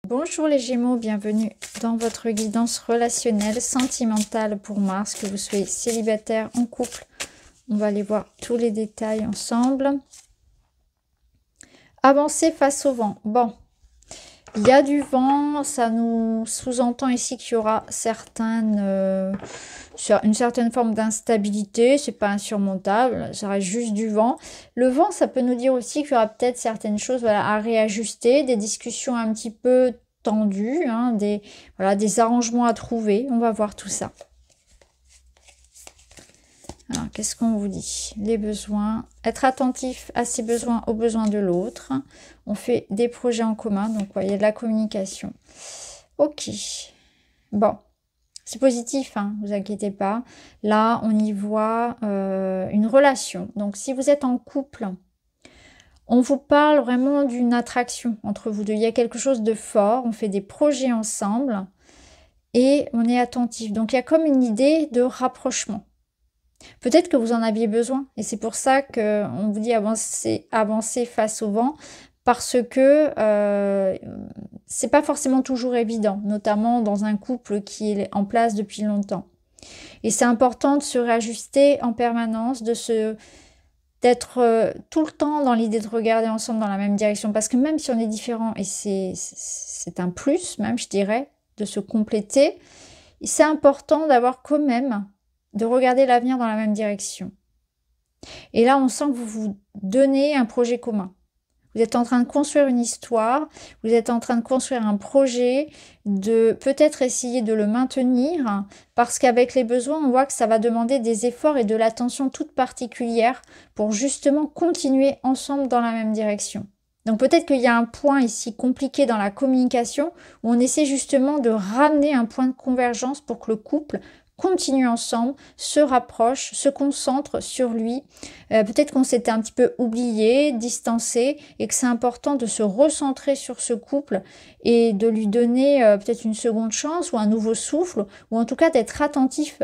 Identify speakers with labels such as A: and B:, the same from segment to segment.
A: Bonjour les Gémeaux, bienvenue dans votre guidance relationnelle, sentimentale pour Mars, que vous soyez célibataire, en couple. On va aller voir tous les détails ensemble. Avancer face au vent. Bon, il y a du vent, ça nous sous-entend ici qu'il y aura une certaine forme d'instabilité, c'est pas insurmontable, ça reste juste du vent. Le vent, ça peut nous dire aussi qu'il y aura peut-être certaines choses à réajuster, des discussions un petit peu tendues, hein, des arrangements à trouver. On va voir tout ça. Alors, qu'est-ce qu'on vous dit? Les besoins. Être attentif à ses besoins, aux besoins de l'autre. On fait des projets en commun, donc il y a de la communication. Ok. Bon. C'est positif, hein, vous inquiétez pas. Là, on y voit une relation. Donc, si vous êtes en couple, on vous parle vraiment d'une attraction entre vous deux. Il y a quelque chose de fort. On fait des projets ensemble et on est attentif. Donc, il y a comme une idée de rapprochement. Peut-être que vous en aviez besoin et c'est pour ça qu'on vous dit avancer face au vent, parce que c'est pas forcément toujours évident, notamment dans un couple qui est en place depuis longtemps. Et c'est important de se réajuster en permanence, d'être tout le temps dans l'idée de regarder ensemble dans la même direction, parce que même si on est différent, et c'est un plus même, je dirais, de se compléter, c'est important d'avoir quand même de regarder l'avenir dans la même direction. Et là, on sent que vous vous donnez un projet commun. Vous êtes en train de construire une histoire, vous êtes en train de construire un projet, de peut-être essayer de le maintenir, parce qu'avec les besoins, on voit que ça va demander des efforts et de l'attention toute particulière pour justement continuer ensemble dans la même direction. Donc peut-être qu'il y a un point ici compliqué dans la communication où on essaie justement de ramener un point de convergence pour que le couple continue ensemble, se rapproche, se concentre sur lui. Peut-être qu'on s'était un petit peu oublié, distancé, et que c'est important de se recentrer sur ce couple et de lui donner peut-être une seconde chance ou un nouveau souffle, ou en tout cas d'être attentif,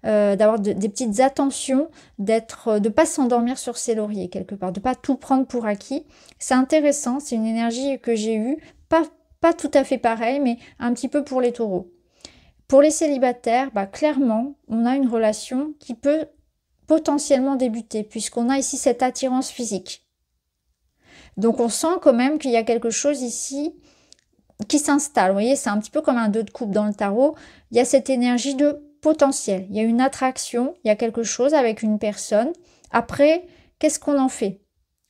A: d'avoir des petites attentions, de pas s'endormir sur ses lauriers quelque part, de pas tout prendre pour acquis. C'est intéressant, c'est une énergie que j'ai eue, pas tout à fait pareil, mais un petit peu pour les taureaux. Pour les célibataires, clairement, on a une relation qui peut potentiellement débuter, puisqu'on a ici cette attirance physique. Donc on sent quand même qu'il y a quelque chose ici qui s'installe. Vous voyez, c'est un petit peu comme un 2 de coupe dans le tarot. Il y a cette énergie de potentiel. Il y a une attraction, il y a quelque chose avec une personne. Après, qu'est-ce qu'on en fait?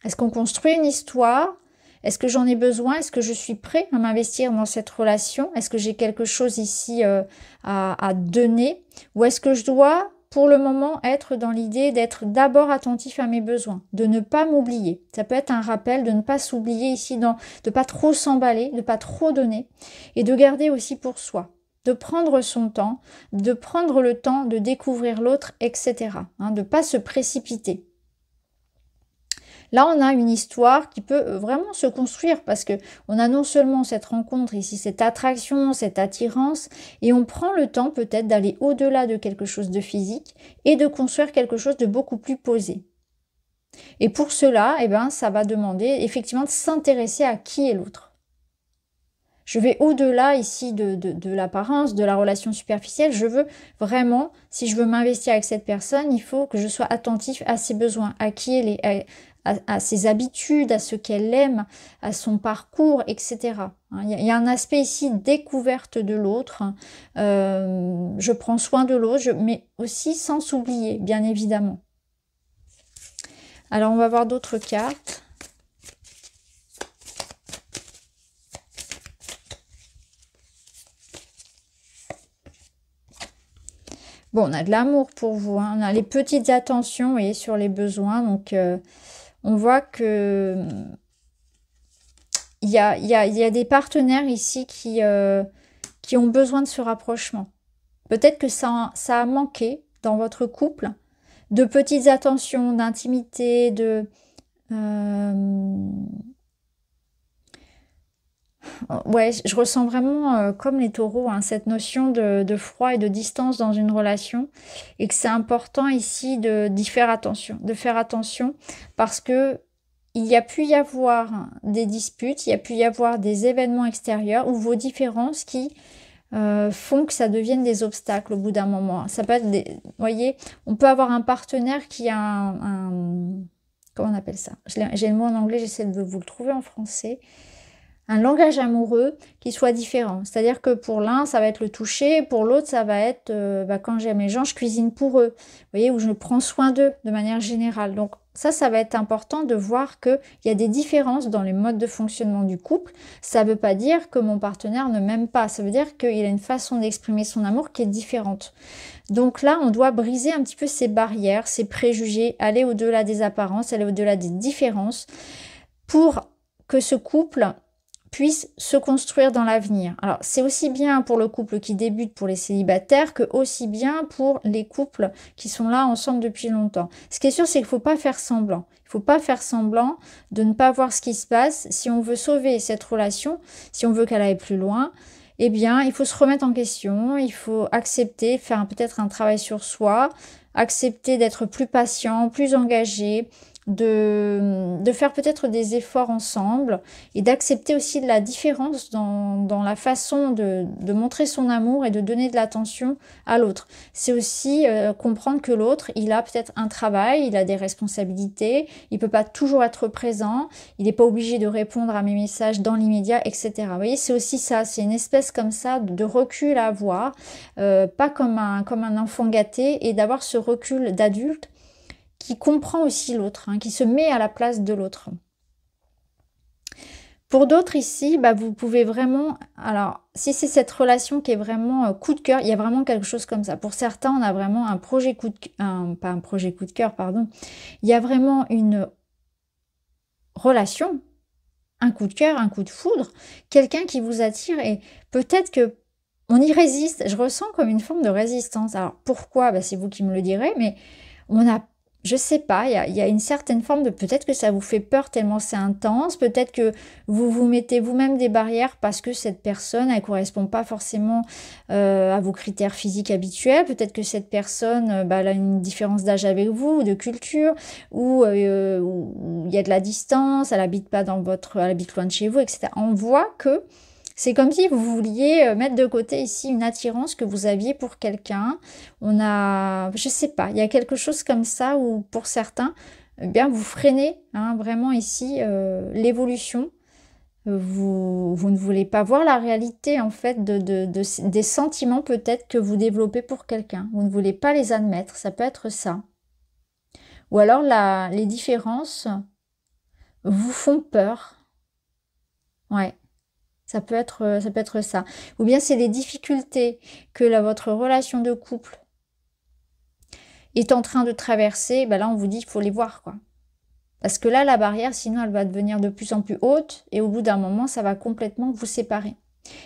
A: Est-ce qu'on construit une histoire? Est-ce que j'en ai besoin? Est-ce que je suis prêt à m'investir dans cette relation? Est-ce que j'ai quelque chose ici à donner? Ou est-ce que je dois, pour le moment, être dans l'idée d'être d'abord attentif à mes besoins, de ne pas m'oublier? Ça peut être un rappel de ne pas s'oublier ici, de ne pas trop s'emballer, de ne pas trop donner, et de garder aussi pour soi, de prendre son temps, de prendre le temps de découvrir l'autre, etc. De ne pas se précipiter. Là, on a une histoire qui peut vraiment se construire parce que on a non seulement cette rencontre ici, cette attraction, cette attirance, et on prend le temps peut-être d'aller au-delà de quelque chose de physique et de construire quelque chose de beaucoup plus posé. Et pour cela, ça va demander effectivement de s'intéresser à qui est l'autre. Je vais au-delà ici de l'apparence, de la relation superficielle. Je veux vraiment, si je veux m'investir avec cette personne, il faut que je sois attentif à ses besoins, à qui elle est, à ses habitudes, à ce qu'elle aime, à son parcours, etc. Il y a un aspect ici découverte de l'autre. Je prends soin de l'autre, mais aussi sans s'oublier, bien évidemment. Alors, on va voir d'autres cartes. Bon, on a de l'amour pour vous, hein. On a les petites attentions, vous voyez, sur les besoins. Donc, on voit que il y a des partenaires ici qui ont besoin de ce rapprochement. Peut-être que ça a manqué dans votre couple de petites attentions, d'intimité, ouais, je ressens vraiment, comme les taureaux, cette notion de froid et de distance dans une relation, et que c'est important ici d'y faire attention, parce que il y a pu y avoir des disputes, il y a pu y avoir des événements extérieurs ou vos différences qui font que ça devienne des obstacles au bout d'un moment. Ça peut être vous voyez, on peut avoir un partenaire qui a comment on appelle ça? J'ai le mot en anglais, j'essaie de vous le trouver en français. Un langage amoureux qui soit différent. C'est-à-dire que pour l'un, ça va être le toucher, pour l'autre, ça va être quand j'aime les gens, je cuisine pour eux. Vous voyez, où je prends soin d'eux de manière générale. Donc ça va être important de voir qu'il y a des différences dans les modes de fonctionnement du couple. Ça ne veut pas dire que mon partenaire ne m'aime pas. Ça veut dire qu'il a une façon d'exprimer son amour qui est différente. Donc là, on doit briser un petit peu ces barrières, ces préjugés, aller au-delà des apparences, aller au-delà des différences pour que ce couple puisse se construire dans l'avenir. Alors, c'est aussi bien pour le couple qui débute, pour les célibataires, que aussi bien pour les couples qui sont là ensemble depuis longtemps. Ce qui est sûr, c'est qu'il ne faut pas faire semblant. Il ne faut pas faire semblant de ne pas voir ce qui se passe. Si on veut sauver cette relation, si on veut qu'elle aille plus loin, eh bien, il faut se remettre en question, il faut accepter, faire peut-être un travail sur soi, accepter d'être plus patient, plus engagé, de faire peut-être des efforts ensemble et d'accepter aussi de la différence dans la façon de montrer son amour et de donner de l'attention à l'autre. C'est aussi comprendre que l'autre, il a peut-être un travail, il a des responsabilités, il peut pas toujours être présent, il n'est pas obligé de répondre à mes messages dans l'immédiat, etc. Vous voyez, c'est aussi ça, c'est une espèce comme ça de recul à avoir, pas comme un enfant gâté, et d'avoir ce recul d'adulte qui comprend aussi l'autre, qui se met à la place de l'autre. Pour d'autres ici, vous pouvez vraiment... Alors, si c'est cette relation qui est vraiment coup de cœur, il y a vraiment quelque chose comme ça. Pour certains, on a vraiment un projet coup de cœur... pas un projet coup de cœur, pardon. Il y a vraiment une relation, un coup de cœur, un coup de foudre, quelqu'un qui vous attire et peut-être que on y résiste. Je ressens comme une forme de résistance. Alors, pourquoi? C'est vous qui me le direz, mais on a... Je sais pas, il y a une certaine forme de peut-être que ça vous fait peur tellement c'est intense, peut-être que vous vous mettez vous-même des barrières parce que cette personne, elle correspond pas forcément à vos critères physiques habituels, peut-être que cette personne, elle a une différence d'âge avec vous, ou de culture, ou il y a de la distance, elle habite pas dans votre, elle habite loin de chez vous, etc. On voit que c'est comme si vous vouliez mettre de côté ici une attirance que vous aviez pour quelqu'un. On a, je sais pas, il y a quelque chose comme ça où pour certains, bien vous freinez vraiment ici l'évolution. Vous ne voulez pas voir la réalité en fait des sentiments peut-être que vous développez pour quelqu'un. Vous ne voulez pas les admettre, ça peut être ça. Ou alors les différences vous font peur. Ouais. Ça peut être ça. Ou bien c'est les difficultés que votre relation de couple est en train de traverser. Là, on vous dit qu'il faut les voir, quoi. Parce que là, la barrière, sinon, elle va devenir de plus en plus haute. Et au bout d'un moment, ça va complètement vous séparer.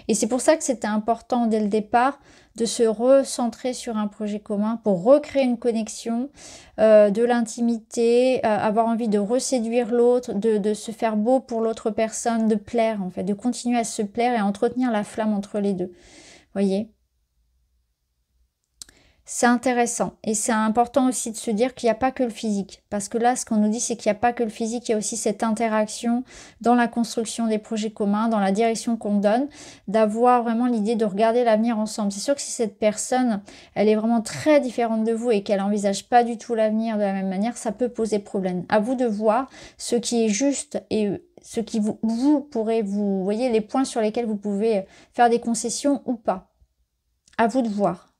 A: Et c'est pour ça que c'était important, dès le départ, de se recentrer sur un projet commun pour recréer une connexion, de l'intimité, avoir envie de reséduire l'autre, de se faire beau pour l'autre personne, de plaire en fait, de continuer à se plaire et à entretenir la flamme entre les deux. Voyez ? C'est intéressant et c'est important aussi de se dire qu'il n'y a pas que le physique. Parce que là, ce qu'on nous dit, c'est qu'il n'y a pas que le physique, il y a aussi cette interaction dans la construction des projets communs, dans la direction qu'on donne, d'avoir vraiment l'idée de regarder l'avenir ensemble. C'est sûr que si cette personne, elle est vraiment très différente de vous et qu'elle n'envisage pas du tout l'avenir de la même manière, ça peut poser problème. À vous de voir ce qui est juste et ce qui vous pourrez, vous voyez, les points sur lesquels vous pouvez faire des concessions ou pas. À vous de voir.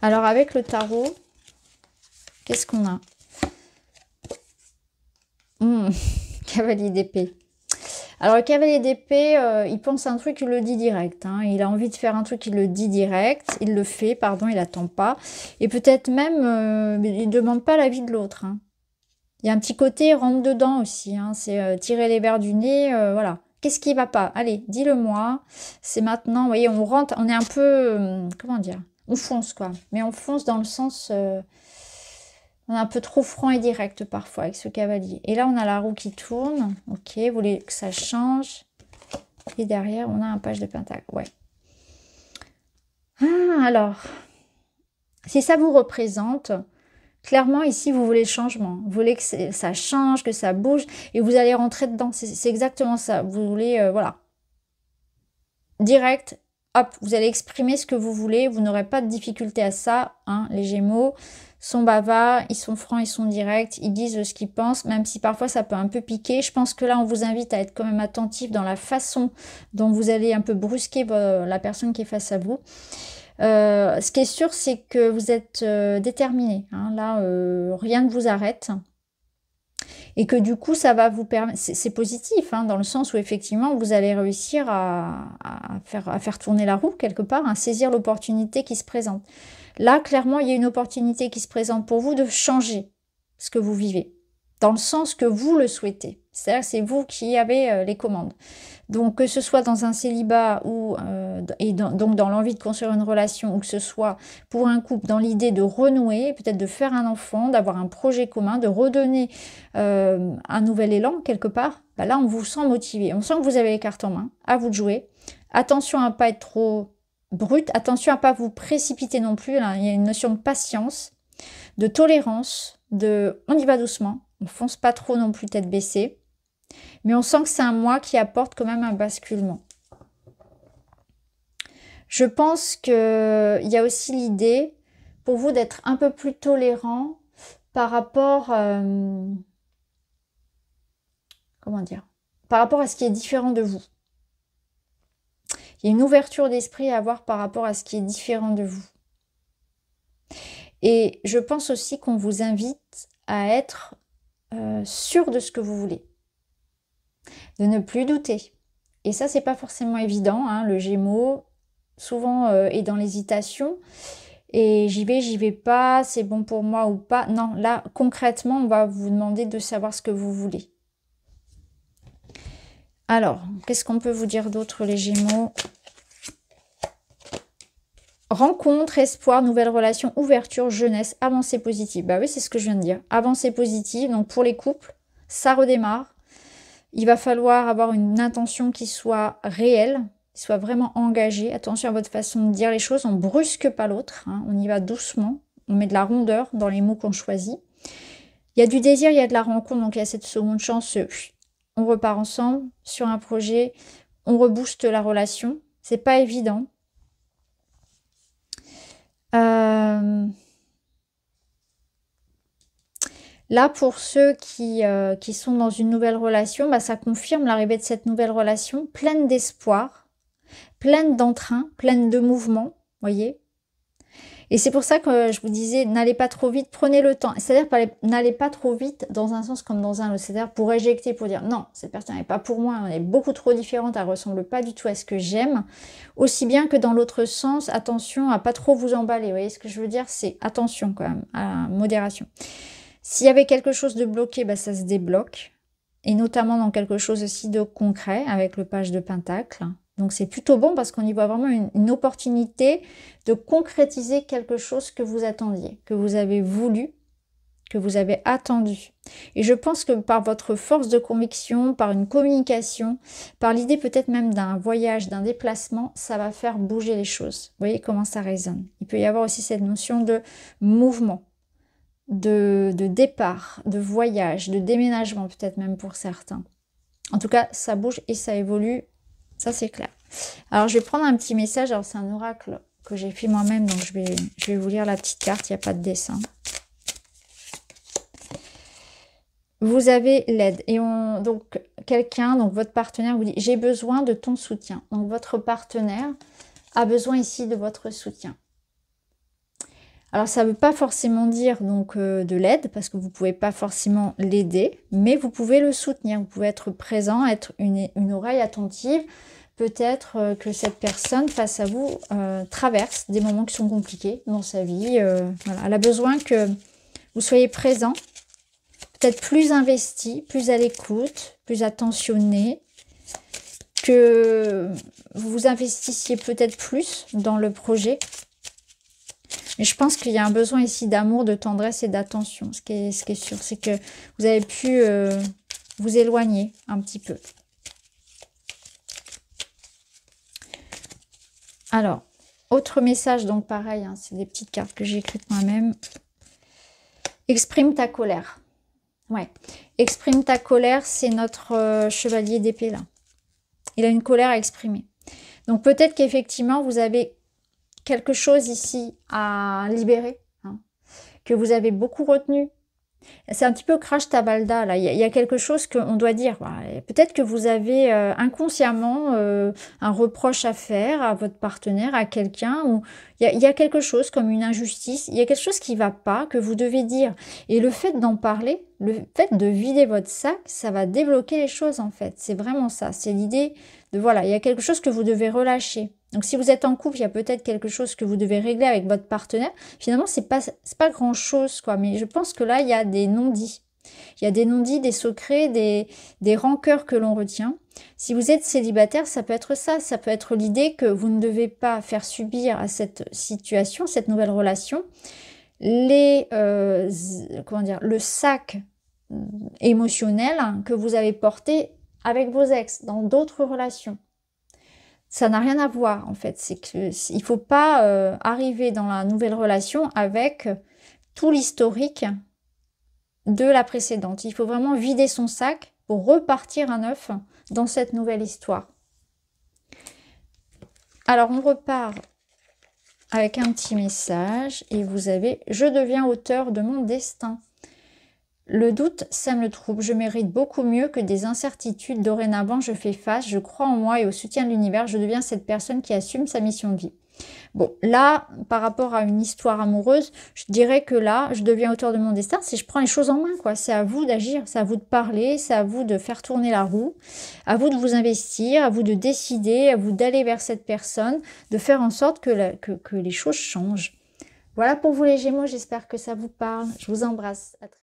A: Alors avec le tarot, qu'est-ce qu'on a? Cavalier d'épée. Alors le cavalier d'épée, il pense à un truc, il le dit direct. Il a envie de faire un truc, il le dit direct. Il le fait, pardon, il n'attend pas. Et peut-être même, il ne demande pas l'avis de l'autre. Il y a un petit côté rentre dedans aussi. C'est tirer les verres du nez, voilà. Qu'est-ce qui va pas? Allez, dis-le-moi. C'est maintenant, vous voyez, on rentre, on est un peu, comment dire? On fonce, quoi. Mais on fonce dans le sens... on est un peu trop franc et direct parfois avec ce cavalier. Et là, on a la roue qui tourne. Ok, vous voulez que ça change. Et derrière, on a un page de pentacle. Ouais. Alors, si ça vous représente, Clairement, ici, vous voulez le changement. Vous voulez que ça change, que ça bouge, et vous allez rentrer dedans. C'est exactement ça. Vous voulez, voilà, direct, hop, vous allez exprimer ce que vous voulez. Vous n'aurez pas de difficulté à ça. Hein. Les Gémeaux sont bavards, ils sont francs, ils sont directs, ils disent ce qu'ils pensent, même si parfois ça peut un peu piquer. Je pense que là, on vous invite à être quand même attentif dans la façon dont vous allez un peu brusquer la personne qui est face à vous. Ce qui est sûr, c'est que vous êtes déterminé. Hein. Là, rien ne vous arrête. Et que du coup, ça va vous permettre... C'est positif, hein, dans le sens où effectivement, vous allez réussir à faire tourner la roue quelque part, à saisir l'opportunité qui se présente. Là, clairement, il y a une opportunité qui se présente pour vous de changer ce que vous vivez, dans le sens que vous le souhaitez. C'est-à-dire que c'est vous qui avez les commandes. Donc, que ce soit dans un célibat ou donc dans l'envie de construire une relation, ou que ce soit pour un couple dans l'idée de renouer, peut-être de faire un enfant, d'avoir un projet commun, de redonner un nouvel élan quelque part, bah là, on vous sent motivé. On sent que vous avez les cartes en main, à vous de jouer. Attention à ne pas être trop brut, attention à ne pas vous précipiter non plus. Là, il y a une notion de patience, de tolérance, on y va doucement, on ne fonce pas trop non plus tête baissée. Mais on sent que c'est un mois qui apporte quand même un basculement. Je pense qu'il y a aussi l'idée pour vous d'être un peu plus tolérant par rapport... comment dire? Par rapport à ce qui est différent de vous. Il y a une ouverture d'esprit à avoir par rapport à ce qui est différent de vous. Et je pense aussi qu'on vous invite à être sûr de ce que vous voulez. De ne plus douter. Et ça, c'est pas forcément évident. Hein. Le Gémeaux, souvent, est dans l'hésitation. Et j'y vais pas, c'est bon pour moi ou pas. Non, là, concrètement, on va vous demander de savoir ce que vous voulez. Alors, qu'est-ce qu'on peut vous dire d'autre, les Gémeaux? Rencontre, espoir, nouvelle relation, ouverture, jeunesse, avancée positive. Bah oui, c'est ce que je viens de dire. Avancée positive, donc pour les couples, ça redémarre. Il va falloir avoir une intention qui soit réelle, qui soit vraiment engagée. Attention à votre façon de dire les choses, on ne brusque pas l'autre, hein, on y va doucement, on met de la rondeur dans les mots qu'on choisit. Il y a du désir, il y a de la rencontre, donc il y a cette seconde chance, on repart ensemble sur un projet, on rebooste la relation, c'est pas évident. Là, pour ceux qui sont dans une nouvelle relation, bah, ça confirme l'arrivée de cette nouvelle relation pleine d'espoir, pleine d'entrain, pleine de mouvement, voyez. Et c'est pour ça que je vous disais, n'allez pas trop vite, prenez le temps. C'est-à-dire, n'allez pas trop vite dans un sens comme dans un autre. C'est-à-dire pour éjecter, pour dire non, cette personne n'est pas pour moi, on est beaucoup trop différente, elle ne ressemble pas du tout à ce que j'aime. Aussi bien que dans l'autre sens, attention à pas trop vous emballer. Vous voyez ce que je veux dire? C'est attention quand même, à modération. S'il y avait quelque chose de bloqué, bah, ça se débloque. Et notamment dans quelque chose aussi de concret, avec le page de Pentacle. Donc c'est plutôt bon parce qu'on y voit vraiment une opportunité de concrétiser quelque chose que vous attendiez, que vous avez voulu, que vous avez attendu. Et je pense que par votre force de conviction, par une communication, par l'idée peut-être même d'un voyage, d'un déplacement, ça va faire bouger les choses. Vous voyez comment ça résonne. Il peut y avoir aussi cette notion de mouvement, de départ, de voyage, de déménagement peut-être même pour certains. En tout cas, ça bouge et ça évolue, ça c'est clair. Alors je vais prendre un petit message, alors c'est un oracle que j'ai fait moi-même, donc je vais vous lire la petite carte, il n'y a pas de dessin. Vous avez l'aide et donc quelqu'un, donc votre partenaire vous dit j'ai besoin de ton soutien. Donc votre partenaire a besoin ici de votre soutien. Alors ça ne veut pas forcément dire donc de l'aide parce que vous ne pouvez pas forcément l'aider, mais vous pouvez le soutenir, vous pouvez être présent, être une oreille attentive. Peut-être que cette personne face à vous traverse des moments qui sont compliqués dans sa vie. Voilà. Elle a besoin que vous soyez présent, peut-être plus investi, plus à l'écoute, plus attentionné, que vous vous investissiez peut-être plus dans le projet. Mais je pense qu'il y a un besoin ici d'amour, de tendresse et d'attention. Ce qui est sûr, c'est que vous avez pu vous éloigner un petit peu. Alors, autre message, donc pareil, hein, c'est des petites cartes que j'ai écrites moi-même. Exprime ta colère. Ouais. Exprime ta colère, c'est notre chevalier d'épée là. Il a une colère à exprimer. Donc peut-être qu'effectivement, vous avez quelque chose ici à libérer, hein, que vous avez beaucoup retenu. C'est un petit peu crash tabalda, là. Il y a quelque chose qu'on doit dire. Peut-être que vous avez inconsciemment un reproche à faire à votre partenaire, à quelqu'un, ou il y a quelque chose comme une injustice, il y a quelque chose qui ne va pas, que vous devez dire. Et le fait d'en parler, le fait de vider votre sac, ça va débloquer les choses, en fait. C'est vraiment ça. C'est l'idée de, voilà, il y a quelque chose que vous devez relâcher. Donc, si vous êtes en couple, il y a peut-être quelque chose que vous devez régler avec votre partenaire. Finalement, c'est pas grand-chose, quoi. Mais je pense que là, il y a des non-dits. Il y a des non-dits, des secrets, des rancœurs que l'on retient. Si vous êtes célibataire, ça peut être ça. Ça peut être l'idée que vous ne devez pas faire subir à cette situation, cette nouvelle relation, comment dire, le sac émotionnel que vous avez porté avec vos ex dans d'autres relations. Ça n'a rien à voir, en fait. C'est que il faut pas arriver dans la nouvelle relation avec tout l'historique de la précédente. Il faut vraiment vider son sac pour repartir à neuf dans cette nouvelle histoire. Alors, on repart avec un petit message et vous avez « Je deviens auteur de mon destin ». Le doute sème le trouble. Je mérite beaucoup mieux que des incertitudes. Dorénavant, je fais face. Je crois en moi et au soutien de l'univers. Je deviens cette personne qui assume sa mission de vie. Bon, là, par rapport à une histoire amoureuse, je dirais que là, je deviens auteur de mon destin. Si je prends les choses en main, quoi. C'est à vous d'agir, c'est à vous de parler, c'est à vous de faire tourner la roue, à vous de vous investir, à vous de décider, à vous d'aller vers cette personne, de faire en sorte que les choses changent. Voilà pour vous les Gémeaux. J'espère que ça vous parle. Je vous embrasse. À très